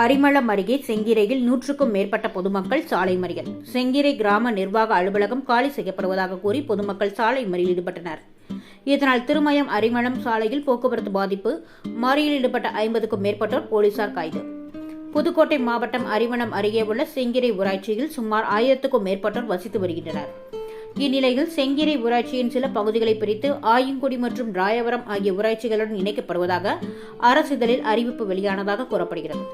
அரிமளம் அருகே செங்கிரையில் 100க்கும் மேற்பட்ட பொதுமக்கள் சாலை மறியல். செங்கிரை கிராம நிர்வாக அலுவலகம் காலி செய்யப்படுவதாக கூறி பொதுமக்கள் சாலை மறியலில் ஈடுபட்டனர். இதனால் திருமயம் அரிமளம் சாலையில் போக்குவரத்து பாதிப்பு. மறியலில் ஈடுபட்ட 50க்கும் மேற்பட்டோர் போலீசார் கைது. புதுக்கோட்டை மாவட்டம் அரிமளம் அருகே உள்ள செங்கிரை ஊராட்சியில் சுமார் 1000க்கும் மேற்பட்டோர் வசித்து வருகின்றனர். இந்நிலையில் செங்கிரை ஊராட்சியின் சில பகுதிகளை பிரித்து ஆயங்குடி மற்றும் ராயவரம் ஆகிய ஊராட்சிகளுடன் இணைக்கப்படுவதாக அரசிதழில் அறிவிப்பு வெளியானதாக கூறப்படுகிறது.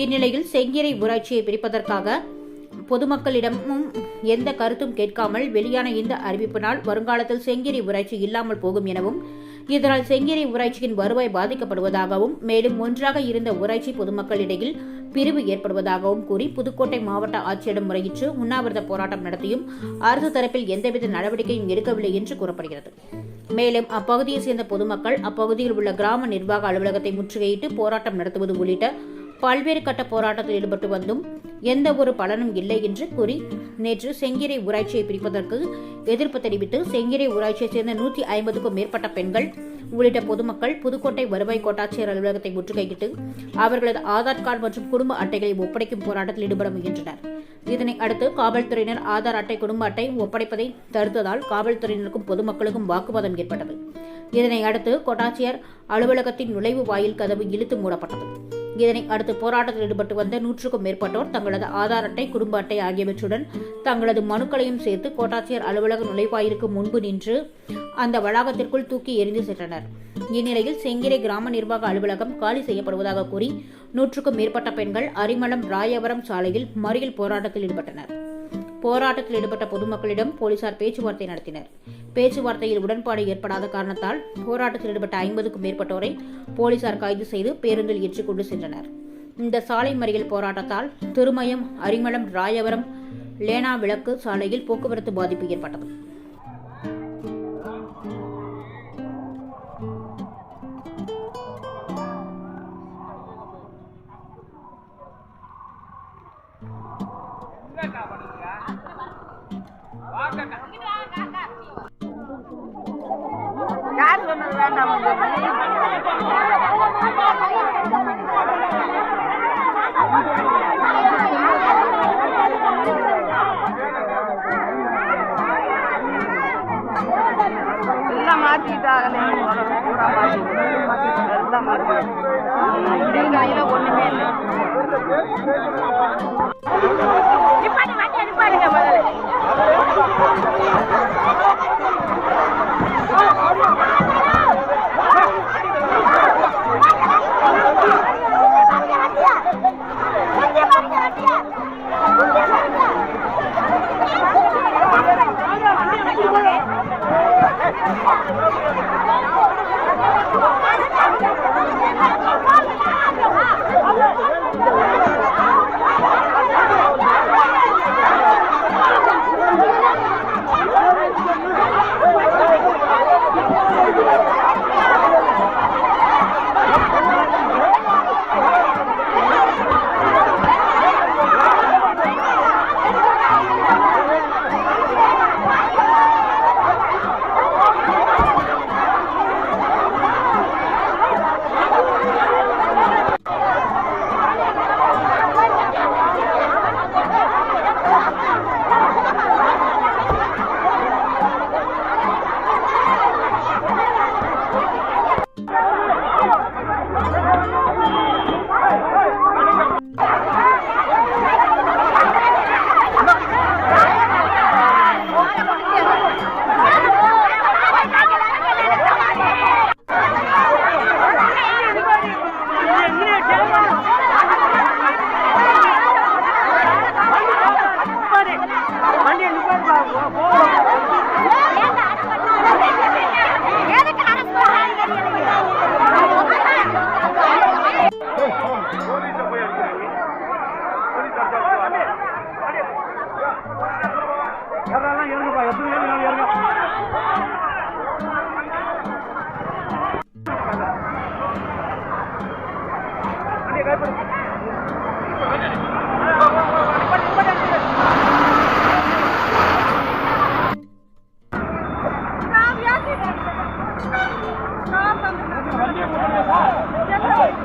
இந்நிலையில் செங்கிரை ஊராட்சியை பிரிப்பதற்காக பொதுமக்களிடமும் எந்த கருத்தும் கேட்காமல் வெளியான இந்த அறிவிப்பினால் வருங்காலத்தில் செங்கிரை ஊராட்சி இல்லாமல் போகும் எனவும், இதனால் செங்கிரை ஊராட்சியின் வருவாய் பாதிக்கப்படுவதாகவும், மேலும் ஒன்றாக இருந்த ஊராட்சி பொதுமக்களிடையில் பிரிவு ஏற்படுவதாகவும் கூறி புதுக்கோட்டை மாவட்ட ஆட்சியரிடம் முறையிட்டு உண்ணாவிரத போராட்டம் நடத்தியும் அரசு தரப்பில் எந்தவித நடவடிக்கையும் எடுக்கவில்லை என்று கூறப்படுகிறது. மேலும் அப்பகுதியை சேர்ந்த பொதுமக்கள் அப்பகுதியில் உள்ள கிராம நிர்வாக அலுவலகத்தை முற்றுகையிட்டு போராட்டம் நடத்துவது உள்ளிட்ட பல்வேறு கட்ட போராட்டத்தில் ஈடுபட்டு வந்தும் எந்த ஒரு பலனும் இல்லை என்று கூறி நேற்று செங்கிரை ஊராட்சியை பிரிப்பதற்கு எதிர்ப்பு தெரிவித்து செங்கிரை ஊராட்சியை சேர்ந்த 150க்கும் மேற்பட்ட பெண்கள் உள்ளிட்ட பொதுமக்கள் புதுக்கோட்டை வருவாய் கோட்டாட்சியர் அலுவலகத்தை முற்றுகையிட்டு அவர்களது ஆதார் கார்டு மற்றும் குடும்ப அட்டைகளை ஒப்படைக்கும் போராட்டத்தில் ஈடுபட முயன்றனர். இதனை அடுத்து காவல்துறையினர் ஆதார் அட்டை, குடும்ப அட்டை ஒப்படைப்பதை தடுத்ததால் காவல்துறையினருக்கும் பொதுமக்களுக்கும் வாக்குவாதம் ஏற்பட்டது. இதனை அடுத்து கோட்டாட்சியர் அலுவலகத்தின் நுழைவு வாயில் கதவு இழுத்து மூடப்பட்டது. இதனை அடுத்து போராட்டத்தில் ஈடுபட்டு வந்த 100க்கும் மேற்பட்டோர் தங்களது ஆதார் அட்டை, குடும்ப அட்டை ஆகியவற்றுடன் தங்களது மனுக்களையும் சேர்த்து கோட்டாட்சியர் அலுவலக நுழைவாயிலுக்கு முன்பு நின்று அந்த வளாகத்திற்குள் தூக்கி எறிந்து சென்றனர். இந்நிலையில் செங்கிரை கிராம நிர்வாக அலுவலகம் காலி செய்யப்படுவதாக கூறி 100க்கும் மேற்பட்ட பெண்கள் அரிமளம் ராயவரம் சாலையில் மறியல் போராட்டத்தில் ஈடுபட்டனர். போராட்டத்தில் ஈடுபட்ட பொதுமக்களிடம் போலீசார் பேச்சுவார்த்தை நடத்தினர். பேச்சுவார்த்தையில் உடன்பாடு ஏற்படாத காரணத்தால் போராட்டத்தில் ஈடுபட்ட 50க்கும் மேற்பட்டோரை போலீசார் கைது செய்து பேருந்தில் ஏற்றிக் கொண்டு சென்றனர். இந்த சாலை மறியல் போராட்டத்தால் திருமயம், அரிமளம், ராயவரம், லேனா விளக்கு சாலையில் போக்குவரத்து பாதிப்பு ஏற்பட்டது. யார் சொன்னது வேண்டாம்? எல்லாம் மாத்திட்டாங்களே, எல்லாம் மாத்தி கையில ஒண்ணுமே இல்லை. நிப்பாடுங்க முதல்ல.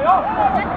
Yo!